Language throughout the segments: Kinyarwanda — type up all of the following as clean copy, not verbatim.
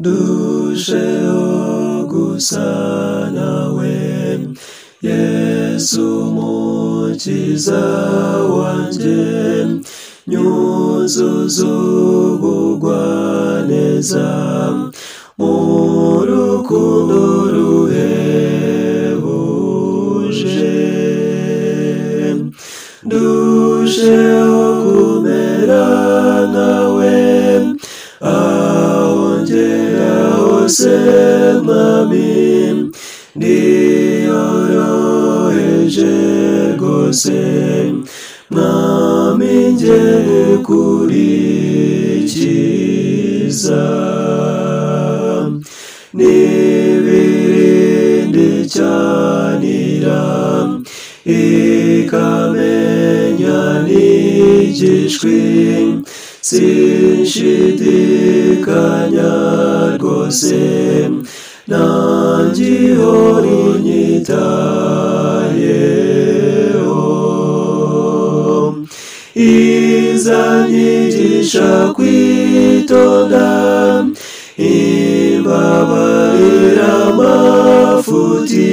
ndusheho gusa nawe, Yesu mukiza wanjye, nyuzuza ubugwaneza mu rukundo ruhebuje, ndusheho kumera nkawe, aho ngera hose mwami, ndiyoroheje rwose, mwami njye gukurikiza, n'ibirindi cyanira, ikamenya n'igishwi, sinshidikanya rwose, nanjye ihora inyitayeho, izanyigisha kwitonda, imbabarira amafuti,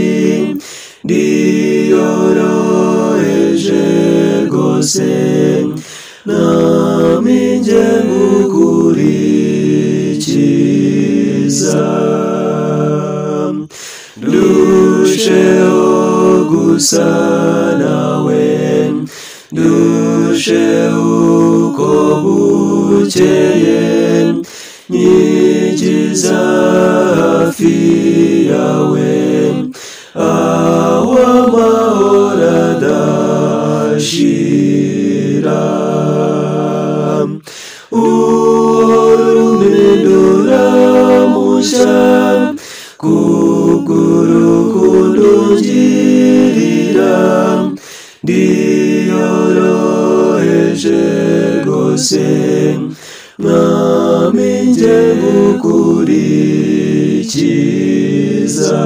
ndiyoroheje rwose, nami njye ngukurikiza, ndusheho gusa nawe, ndusheho uko bukeye, nyigiza hafi yawe, aho amahoro adashira, umpindura mushya, kubw'urukundo ungirira, ndiyoroheje rwose, mwami njye ngukurikiza.